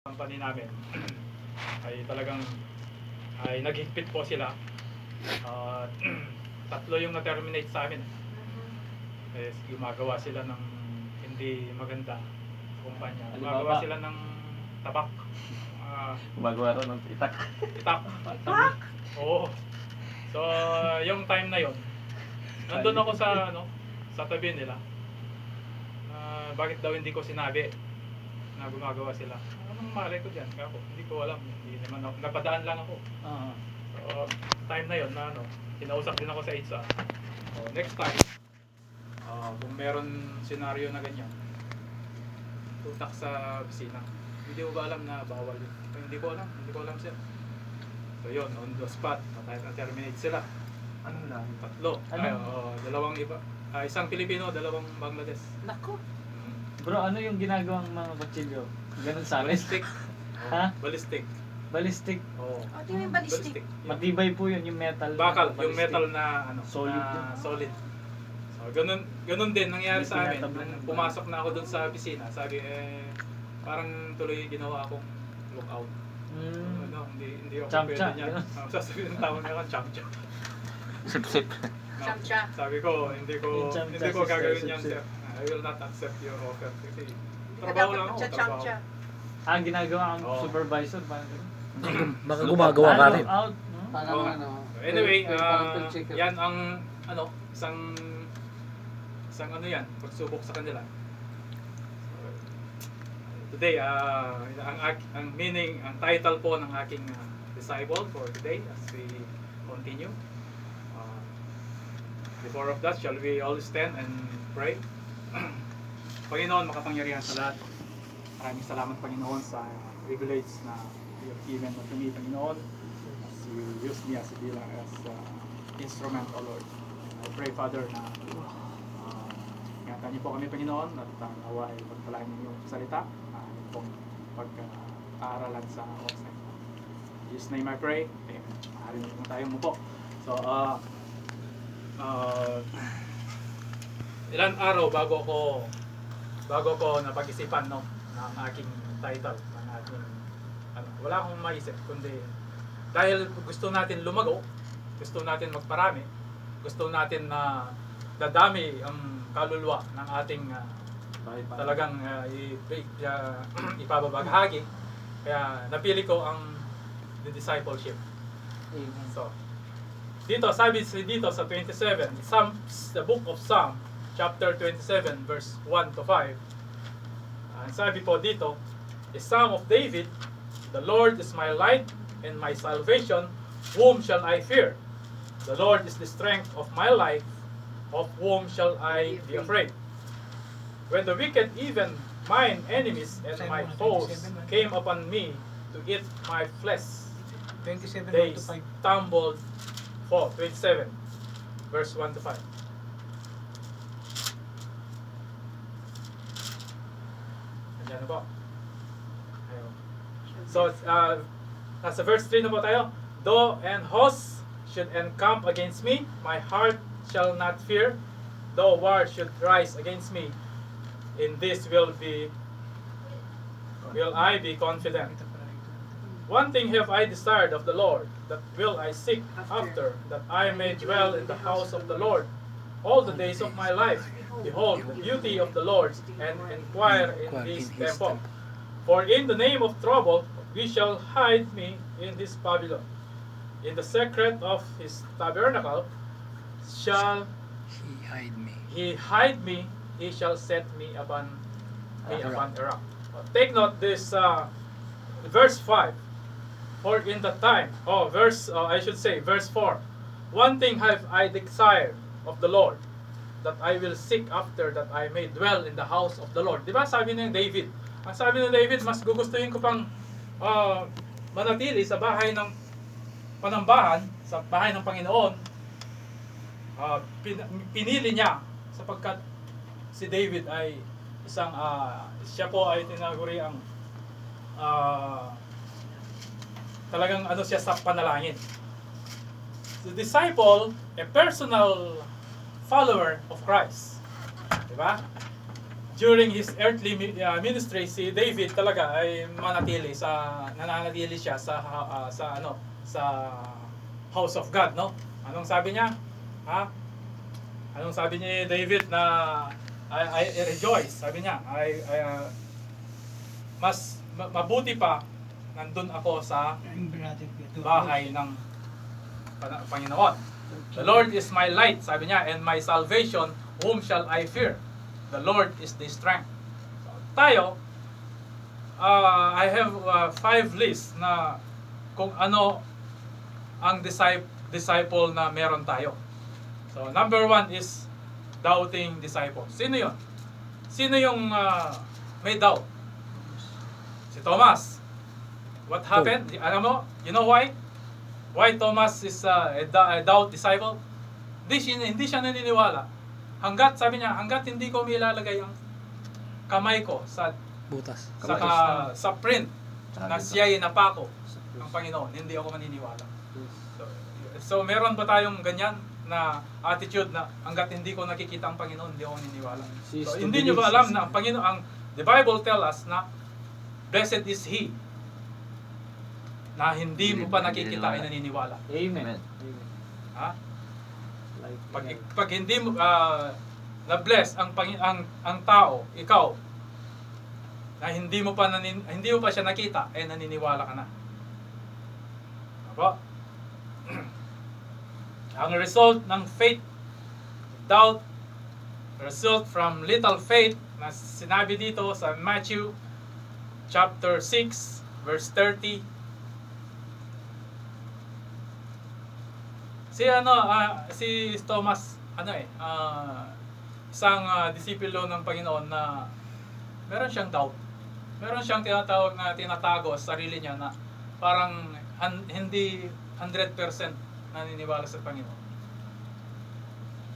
Company namin ay talagang naghigpit po sila. Tatlo yung na-terminate sa amin. Gumagawa sila ng hindi maganda sa kumpanya. Gumagawa sila ng tabak. Gumagawa rin ng itak. Itak? Oo. So, yung time na yon, nandun ako sa tabi nila. Bakit daw hindi ko sinabi na gumagawa sila? Anong malay ko dyan? Kako, hindi ko alam. Hindi naman ako, napadaan lang ako. So, time na yon na kinausap din ako sa HR. So, next time, kung meron senaryo na ganyan, tutak sa opisina. Hindi ko ba alam na bawal yun? Hindi ko alam sir. So yun, on the spot, na-terminate sila. Ano lang? Tatlo. Dalawang iba. Isang Pilipino, dalawang Bangladesh. Nako. Bro, ano yung ginagawang mga kutsilyo? Ganun sa amin? Ballistic. Ha? Ballistic. Ballistic? Oo. Ano yung ballistic? Matibay po yun, yung metal. Bakal, yung ballistic. metal na Solid na yun. solid. So, ganun din nangyari sa amin. Nung pumasok na ako dun sa opisina, sabi parang tuloy ginawa akong lookout. Hindi ako Chamcha, pwede niyan. Sasabihin ng tawag nila, chamcha. Sip-sip. Chamcha. Sabi ko, hindi ko gagawin yan, sir. I will not accept your offer. Kasi trabaho lang ako, trabaho. Ginagawa ang supervisor. Baka gumagawa ka rin. Out, Anyway, yan ang isang yan, pagsubok sa kanila. Today, ang meaning, ang title po ng aking disciple for today as we continue. Before of that, shall we all stand and pray? Panginoon, makapangyarihan sa lahat. Maraming salamat, Panginoon, sa privilege na you have given to me, Panginoon, as you use me as a Bilang as instrument, O Lord. I pray, Father, na ingatan niyo po kami, Panginoon, at nawa ay pagpalain niyo yung salita, pong pag-aaralan sa website. In Jesus' name I pray. Amen. Mahalin niyo po tayong mupo. So, ilan araw bago ko napag-isipan ng aking title, ng aking wala akong maisip kundi dahil gusto natin lumago, gusto natin magparami, gusto natin na dadami ang kaluluwa ng ating talagang ipababaghagi. Kaya napili ko ang the discipleship. So, sabi dito sa 27, the book of Psalm, chapter 27, verse 1 to 5. Sabi po dito, a Psalm of David, the Lord is my light and my salvation, whom shall I fear? The Lord is the strength of my life, of whom shall I be afraid? When the wicked, even mine enemies and my foes, came upon me to eat my flesh, they stumbled. 27, verse 1 to 5. Nandiyan na po. Ayun. So, nasa verse 3 na po tayo. Though an host should encamp against me, my heart shall not fear. Though war should rise against me, in this will I be confident. One thing have I desired of the Lord, that will I seek after, that I may dwell in the house of the Lord all the days of my life. Behold, the beauty of the Lord, and inquire in his temple. For in the name of trouble, we shall hide me in this pavilion. In the secret of his tabernacle shall he hide me, he shall set me upon a rock. Take note this verse 5. For in the time, verse 4. One thing have I desired of the Lord, that I will seek after, that I may dwell in the house of the Lord. Diba sabi ni David? Ang sabi ni David, mas gugustuhin ko pang manatili sa bahay ng panambahan, sa bahay ng Panginoon. Pinili niya sapagkat si David ay isang, siya po ay tinaguri ang talagang siya sa panalangin. The disciple, a personal follower of Christ. Diba? during his earthly ministry, si David talaga ay nananatili siya sa house of God, no? Anong sabi niya? Ha? Anong sabi ni David na I rejoice? Sabi niya, mabuti pa nandun ako sa bahay ng Panginoon. The Lord is my light, sabi niya, and my salvation, whom shall I fear? The Lord is the strength. So, tayo, I have 5 lists na kung ano ang disciple na meron tayo. So, number 1 is doubting disciple. Sino yun? Sino yung may doubt? Si Thomas. What happened? Alam mo? You know why? Why Thomas is a doubt disciple? Hindi siya naniniwala. Sabi niya, hanggat hindi ko ilalagay ang kamay ko sa Butas. sa print na siya'y napako ng Panginoon, hindi ako maniniwala. So meron ba tayong ganyan na attitude na hanggat hindi ko nakikita ang Panginoon, hindi ako maniniwala? So hindi niyo ba alam na ang Panginoon, the Bible tell us na blessed is He na hindi mo pa nakikita ay naniniwala. Amen. Ha? Pag hindi mo na-bless ang tao, ikaw, na hindi mo pa siya nakita, ay naniniwala ka na. Diba? Ang result ng faith, doubt, result from little faith, na sinabi dito sa Matthew chapter 6 verse 30. Si Thomas, isang disipulo ng Panginoon na meron siyang doubt. Meron siyang tinatago sa sarili niya na parang hindi 100% naniniwala sa Panginoon.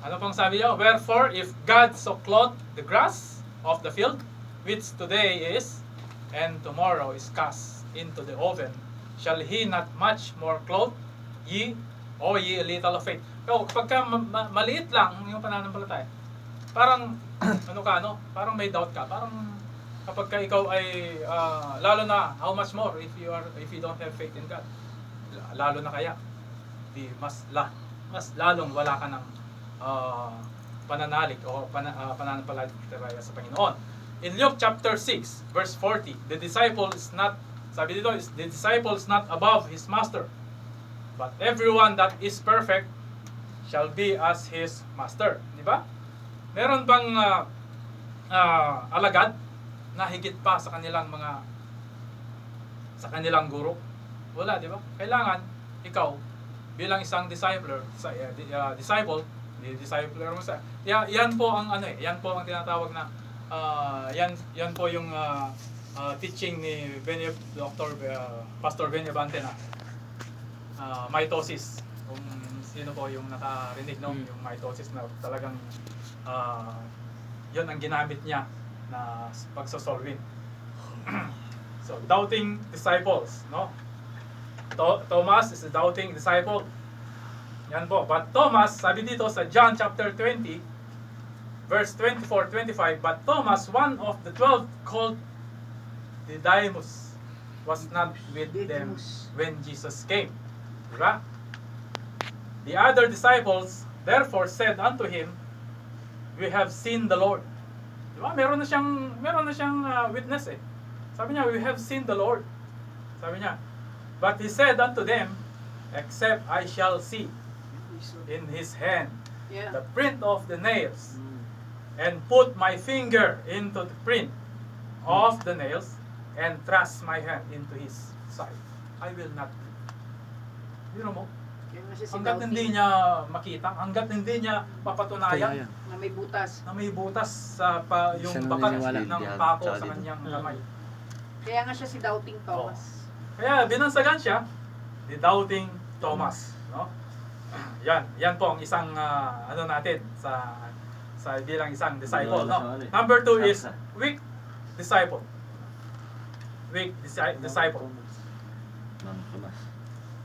Ano pang sabi niya? Wherefore, if God so clothe the grass of the field, which today is, and tomorrow is cast into the oven, shall He not much more clothe ye, o ye a little of faith? Pero kapag maliit lang yung pananampalataya, parang parang may doubt ka. Parang kapag ikaw ay lalo na how much more if you don't have faith in God. Lalo na kaya mas lalong wala ka ng pananalig o pananampalataya sa Panginoon. In Luke chapter 6 verse 40, the disciple is not above his master, but everyone that is perfect shall be as his master. Di ba? Meron bang alagad na higit pa sa kanilang guro? Wala, di ba? Kailangan ikaw bilang isang discipler mo sa. Yan po ang yan po ang tinatawag na yan po yung teaching ni Pastor Benyabante na mitosis. Kung sino po yung nakarinig, no? Yung mitosis na talagang yun ang ginamit niya na pagsosolving. So, doubting disciples, no? Thomas is a doubting disciple. Yan po. But Thomas, sabi dito sa John chapter 20, verse 24-25, but Thomas, one of the 12, called Didymus, was not with them when Jesus came. Diba? The other disciples therefore said unto him, we have seen the Lord. Diba? Meron na siyang witness eh. Sabi niya, we have seen the Lord. Sabi niya, but he said unto them, except I shall see in his hand the print of the nails, and put my finger into the print of the nails, and thrust my hand into his side, I will not believe. You know mo? Hanggat hindi niya makita, hanggat hindi niya mapatunayan na may butas. Sa yung bakat ng pako sa kanyang kamay. Kaya nga siya si Doubting Thomas. Kaya binansagan siya, the Doubting Thomas, no? Yan po ang isang natin sa bilang isang disciple, no? Number 2 is weak disciple. Weak disciple.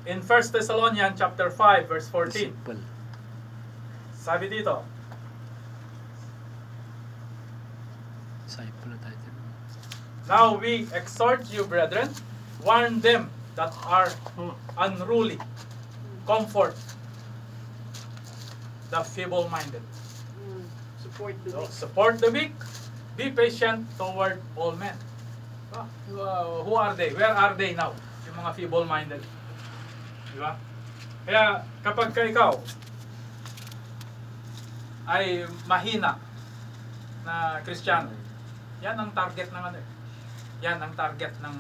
In 1 Thessalonians chapter 5 verse 14. Sabi dito, Now we exhort you, brethren, warn them that are unruly, comfort the feeble-minded. Support the So, weak. support the weak, be patient toward all men. Who are they? Where are they now? Yung mga feeble-minded. Di ba? Kaya kapag ka ikaw ay mahina na Kristiyano, yan ang target ng ano eh. Yan ang target ng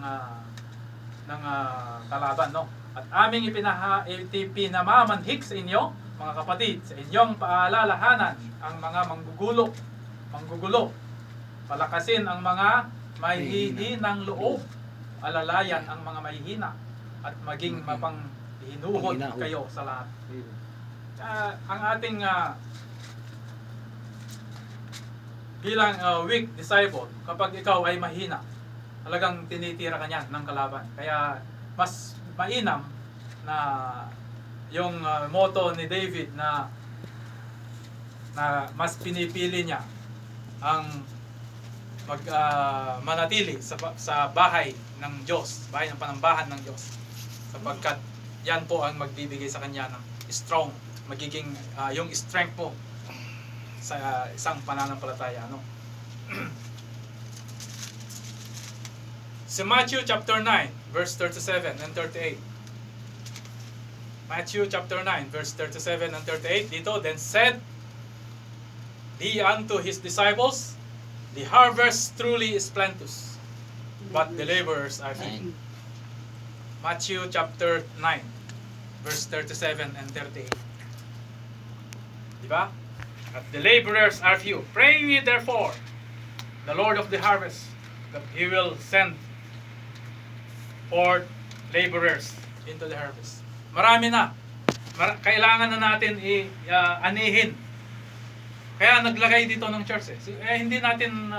kalaban, no? At aming ipinamamanhik sa inyo, mga kapatid, sa inyong paalalahanan ang mga manggugulo, palakasin ang mga mahihinang loob, alalayan ang mga mahihina, at maging mapanghinuhod kayo sa lahat. Ang ating bilang weak disciple, kapag ikaw ay mahina, talagang tinitira ka niyan ng kalaban. Kaya mas mainam na yung motto ni David na mas pinipili niya ang manatili sa bahay ng Diyos, bahay ng panambahan ng Diyos, sapagkat yan po ang magbibigay sa kanya ng strong, magiging yung strength po sa isang pananampalataya, no? Si Matthew chapter 9 verse 37 and 38. Matthew chapter 9 verse 37 and 38 dito, then said he unto his disciples, the harvest truly is plenteous, but the laborers are few. Matthew chapter 9 verse 37 and 38. Diba? But the laborers are few. Pray ye therefore the Lord of the harvest that He will send forth laborers into the harvest. Marami na. Kailangan na natin anihin. Kaya naglagay dito ng church eh. Hindi natin,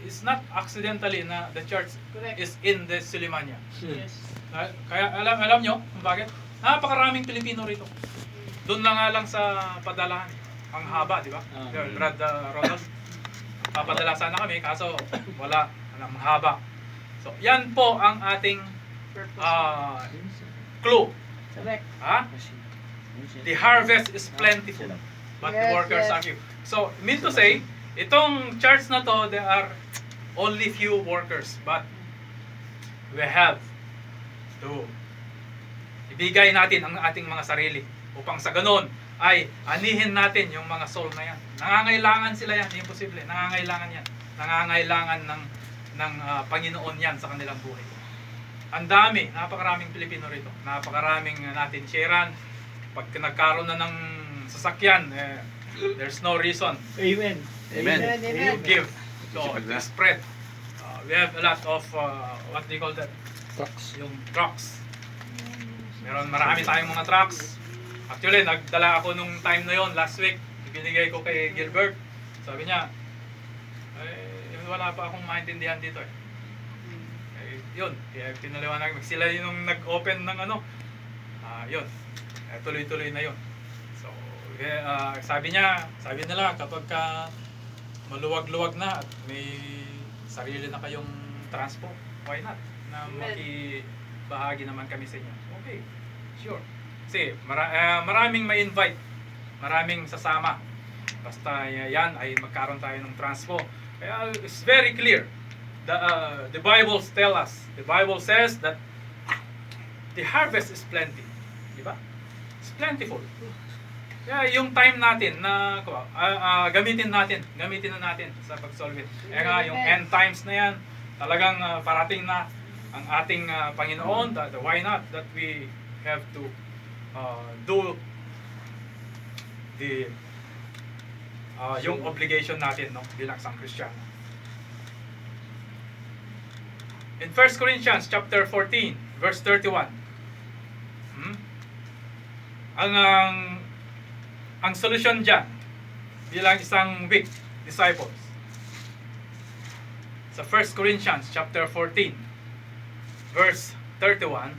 it's not accidentally na the church Correct. is in the Sulimania. Yes. Kaya alam nyo kung bakit? Napakaraming Pilipino rito. Doon na nga lang sa padalahan. Ang haba, di ba? Brad Ronald. Papadala sana kami, kaso wala. Ang haba. So, yan po ang ating clue. Correct. Ha? The harvest is plentiful, but the Yes, workers yes. are few. So, mean to say, itong church na to, there are only few workers, but we have to ibigay natin ang ating mga sarili upang sa ganun ay anihin natin yung mga soul na yan. Nangangailangan sila yan, imposible. Nangangailangan yan. Nangangailangan ng Panginoon yan sa kanilang buhay. Ang dami, napakaraming Pilipino rito. Napakaraming natin sharean. Pag nagkaroon na ng sasakyan, there's no reason. Amen. Amen. You give. So, to spread. We have a lot of, what do you call that? Trucks. Yung trucks. Marami tayong mga trucks. Actually, nagdala ako nung time na yon last week. Ibinigay ko kay Gilbert. Sabi niya, wala pa akong maintindihan dito eh. Yun, kaya pinaliwanag. Sila yung nag-open ng ano. Yun. Tuloy-tuloy na yun. So, sabi nila kapag maluwag-luwag na at may sarili na kayong transport, why not? Na makibahagi naman kami sa inyo. Okay, sure. Kasi maraming ma-invite, maraming sasama. Basta yan ay magkaroon tayo ng transpo. Kaya it's very clear. The Bible tell us, the Bible says that the harvest is plenty. Diba? It's plentiful. Kaya yung time natin na gamitin na natin sa pag-solve it. Kaya nga yung end times na yan, talagang parating na ang ating Panginoon. Why not that we have to do the yung obligation natin, no, bilang isang Kristiyano. In 1 Corinthians chapter 14 verse 31, ang solusyon diyan bilang isang weak disciples, sa 1 Corinthians chapter 14 verse 31,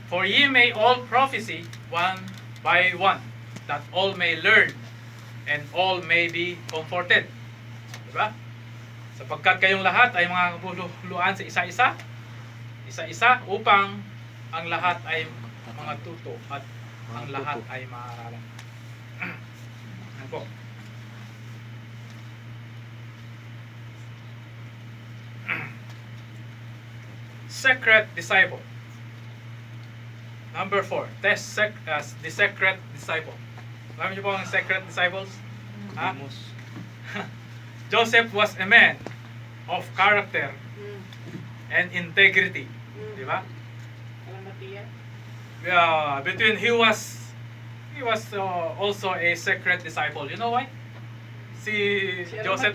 for ye may all prophesy one by one, that all may learn and all may be comforted. Diba? Sapagkat kayong lahat ay mga kabuluhan sa isa-isa upang ang lahat ay mga tuto at ang lahat ay maaralan. Ano po? Secret disciple. Number 4, test the secret disciple. Alam niyo po ang secret disciples? Ha? Joseph was a man of character and integrity. Di ba? Between he was also a secret disciple. You know why? Si Joseph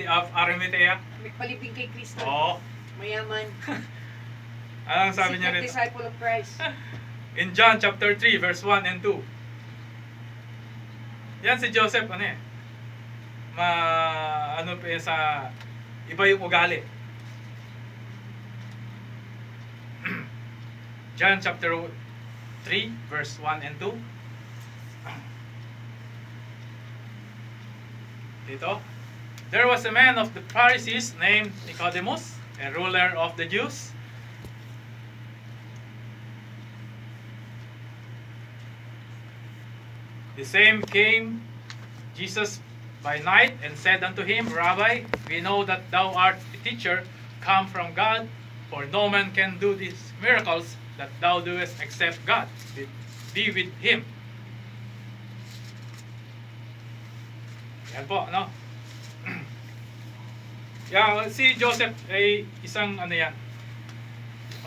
of Arimathea. Nagpalibing kay Kristo. Oo. Mayaman. Anong sabi niya Secret rito? disciple of Christ. In John chapter 3 verse 1 and 2. Yan si Joseph sa iba yung ugali. John chapter 3 verse 1 and 2. Dito. There was a man of the Pharisees named Nicodemus, a ruler of the Jews. The same came Jesus by night and said unto him, Rabbi, we know that thou art a teacher come from God, for no man can do these miracles that thou doest except God be with him. Yan po, no? Si Joseph ay isang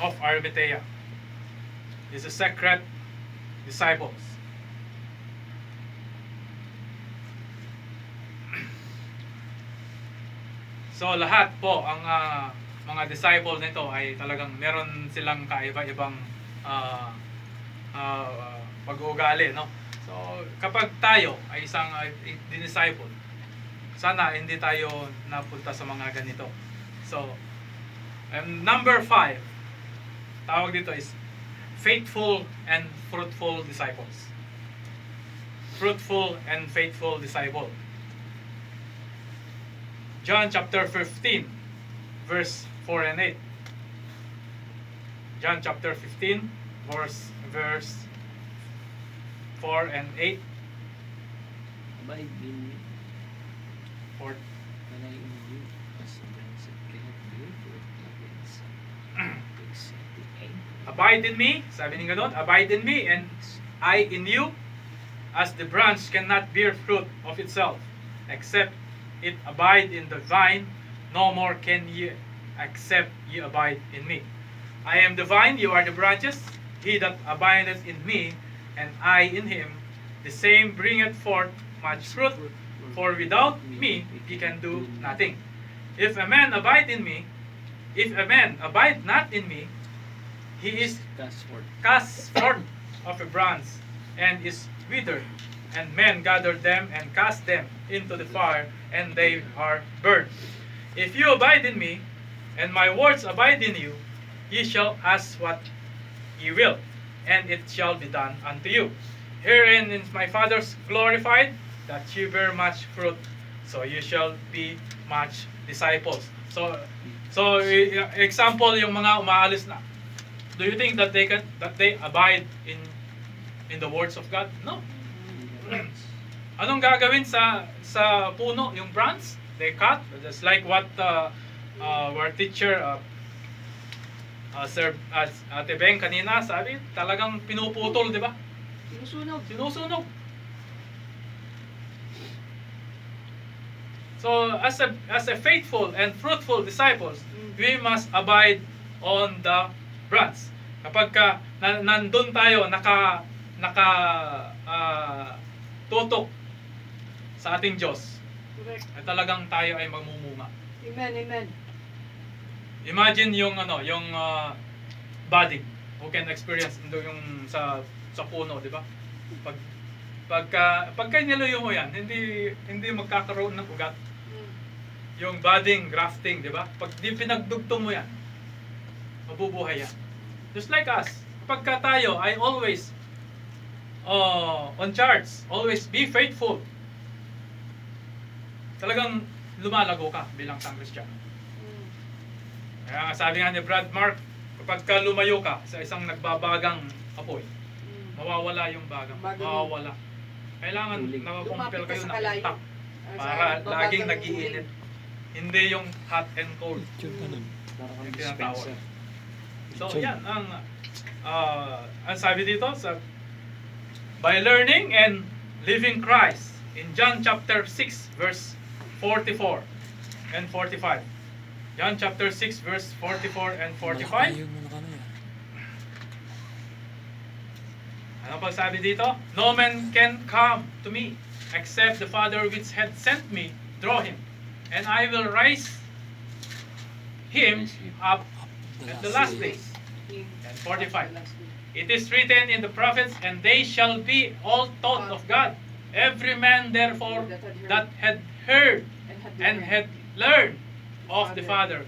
of Arimathea. He's a secret disciples. So lahat po ang mga disciple nito ay talagang meron silang kaiba-ibang pag-uugali, no? So kapag tayo ay isang disciple, sana hindi tayo napunta sa mga ganito. So number 5, tawag dito is faithful and fruitful disciples. Fruitful and faithful disciple. John chapter 15 verse 4 and 8. John chapter 15 verse 4 and 8. Abide in me, 4. when I in you, as a branch that cannot bear fruit against the end. Abide in me, sabi ni ganun, abide in me and I in you, as the branch cannot bear fruit of itself, except it abide in the vine, no more can ye except ye abide in me. I am the vine, you are the branches. He that abideth in me, and I in him, the same bringeth forth much fruit, for without me ye can do nothing. If a man abide not in me, he is cast forth of a branch, and is withered, and men gather them and cast them into the fire, and they are burned. If you abide in me, and my words abide in you, ye shall ask what ye will, and it shall be done unto you. Herein is my Father glorified, that ye bear much fruit, so you shall be much disciples. So example, yung mga umaalis na. Do you think that they abide in the words of God? No. Anong gagawin sa puno, yung branch? They cut, just like what our teacher Sir Ate Beng kanina sabi, talagang pinuputol, di ba? Sinusunog. So as a faithful and fruitful disciples, we must abide on the branch. Kapag nandun tayo tutok sa ating Diyos, ay talagang tayo ay magmumunga. Amen. Imagine yung budding. Who can experience yung sa puno, di ba? Pagka niluyo mo yan, hindi magkakaroon ng ugat. Yung budding, grafting, di ba? Pag di pinagdugtong mo yan, mabubuhay yan. Just like us, pagka tayo ay always on charge, always be faithful talagang lumalago ka bilang isang Kristiyano. Mm. Kaya sabi nga ni Brad Mark, kapag ka lumayo ka sa isang nagbabagang apoy, Mm. mawawala yung bagang. Bagang. Mawawala. Kailangan Uling. nakakumpel Lumapit ka kayo sa na kalayo. intact Sa para babagang laging uling. nag-iinit. Hindi yung hot and cold. Yung ganun. Para kang Yung tinatawag. dispenser. So yan ang sabi dito sa by learning and living Christ in John chapter 6 verse 44 and 45. John chapter 6 verse 44 and 45. Yung ano yan. Ano pa sabi dito? No man can come to me except the Father which had sent me draw him, and I will raise him up at the last days. And 45. It is written in the prophets, and they shall be all taught of God. Every man therefore that had heard and had learned of the Father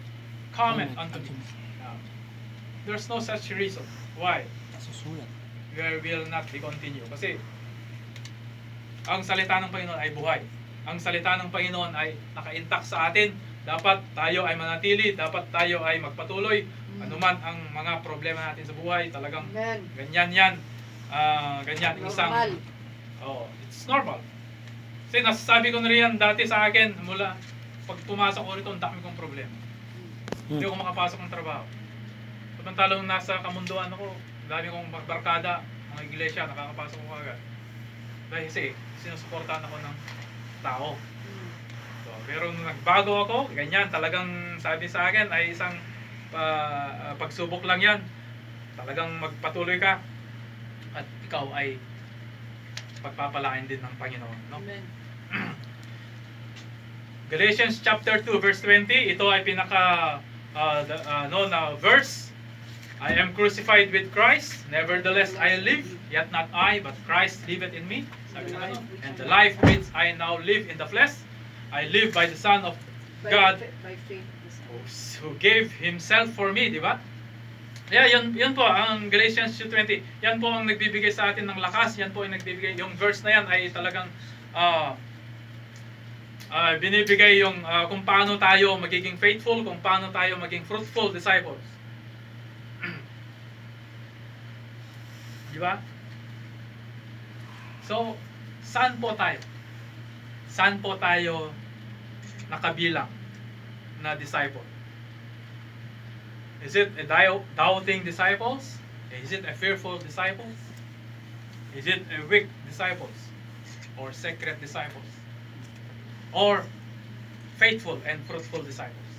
cometh unto me. Now, there's no such reason why Nasusulat. we will not be continue. Kasi ang salita ng Panginoon ay buhay. Ang salita ng Panginoon ay naka-intact sa atin. Dapat tayo ay manatili, dapat tayo ay magpatuloy. Anuman ang mga problema natin sa buhay, talagang Amen. ganyan yan. Ganyan, isang... Normal. Oh, it's normal. Kasi nasasabi ko na rin yan dati sa akin, mula pag pumasok ko rito, ang dami kong problema. Hindi ako makapasok ng trabaho. Samantalang nasa kamunduan ako, dami kong barkada, mga iglesia, nakakapasok ko agad. Dahil kasi, sinusuportahan ako ng tao. So, pero nung nagbago ako, ganyan, talagang sabi sa akin ay isang pagsubok lang yan. Talagang magpatuloy ka at ikaw ay pagpapalain din ng Panginoon. No? Amen. Galatians chapter 2 verse 20, ito ay pinaka na verse. I am crucified with Christ, nevertheless I live, yet not I, but Christ liveth in me. Sabi na ano? And the life which I now live in the flesh, I live by the Son of God By faith. who gave Himself for me, di ba? Yeah, yun po ang Galatians 2:20. Yan po ang nagbibigay sa atin ng lakas. Yan po ang nagbibigay. Yung verse na yan ay talagang binibigay yung kung paano tayo magiging faithful, kung paano tayo maging fruitful disciples. Di ba? So, saan po tayo? Saan po tayo nakabilang na disciple? Is it a doubting disciples? Is it a fearful disciples? Is it a weak disciples? Or secret disciples? Or faithful and fruitful disciples?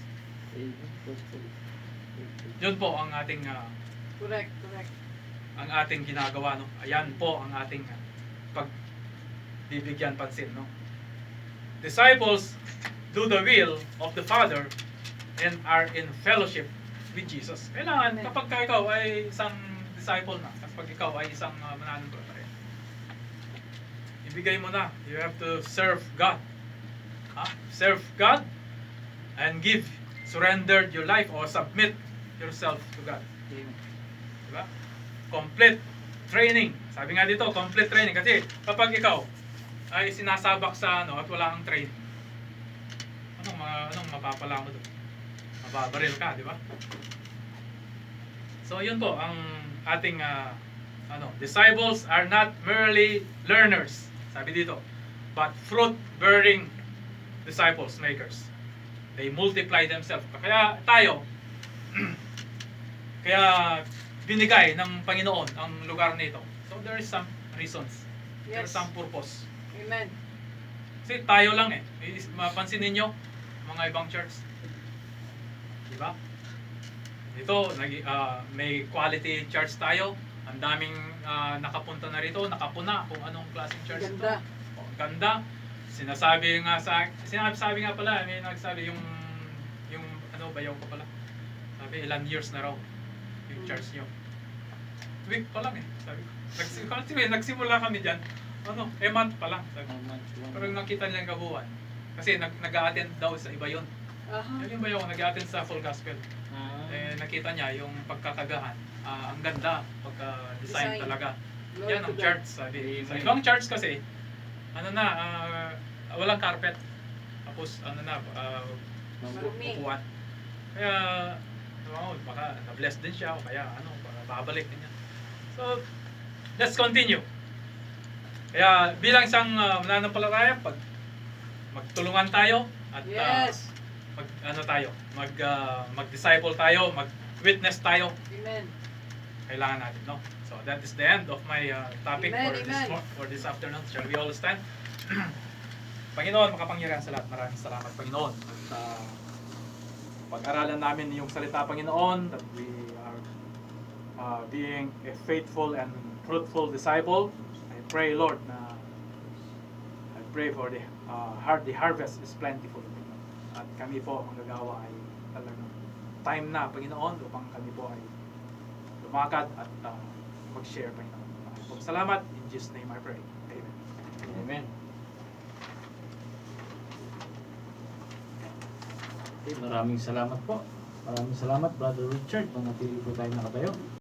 Yun po ang ating Correct. ang ating ginagawa, no? Ayan po ang ating pagbibigyan pansin, no? Disciples do the will of the Father and are in fellowship with Jesus. Kailangan, Amen. kapag ikaw ay isang disciple na, kapag ikaw ay isang mananampalataya, ibigay mo na. You have to serve God. Serve God and surrender your life or submit yourself to God. Diba? Complete training. Sabi nga dito, complete training. Kasi kapag ikaw ay sinasabak sa at wala kang training, anong mapapala mo doon? Mababaril ka, di ba? So yun po ang ating disciples are not merely learners, sabi dito, but fruit-bearing disciples, makers. They multiply themselves. Kaya tayo, kaya binigay ng Panginoon ang lugar nito. So there is some reasons. There is Yes. some purpose. Amen. Kasi tayo lang mapansin ninyo, mga ibang church. Diba? Dito, may quality church tayo. Ang daming nakapunta na rito, nakapuna kung anong klaseng church ito. Ganda. Ganda. Sinasabi nga pala, may nagsabi yung bayaw ko pala. Sabi, ilang years na raw yung church nyo. Week pa lang sabi ko. Nagsimula kami dyan, month pa lang. Sabi. Parang nakita nilang kabuuan. Kasi nag-a-attend daw sa iba yun. Aha. Yung bayaw, nag-a-attend sa full gospel. Nakita niya yung pagkakagahan. Ang ganda, pagka-design Design. talaga. Glory Yan to ang God. church, sabi. Sa ibang church kasi, walang carpet. Tapos ano na, Marumi. upuan. Kaya, baka na-bless din siya, o kaya baka babalik din niya. So, let's continue. Kaya bilang isang mananampalataya, magtulungan tayo at Yes. mag-disciple tayo, mag-witness tayo. Amen. Kailangan natin, no? So that is the end of my topic Amen, for this afternoon. Shall we all stand? Panginoon, makapangyarihan sa lahat. Maraming salamat, Panginoon. At pag-aralan namin yung salita, Panginoon, that we are being a faithful and fruitful disciple. I pray, Lord, I pray for the harvest is plentiful. At kami po, ang gagawa ay talagang time na, Panginoon, upang kami po ay lumakad at mag-share, Panginoon. Salamat. In Jesus' name I pray. Amen. Amen. Okay, maraming salamat po. Maraming salamat, Brother Richard. Manatili po tayo nakatayo.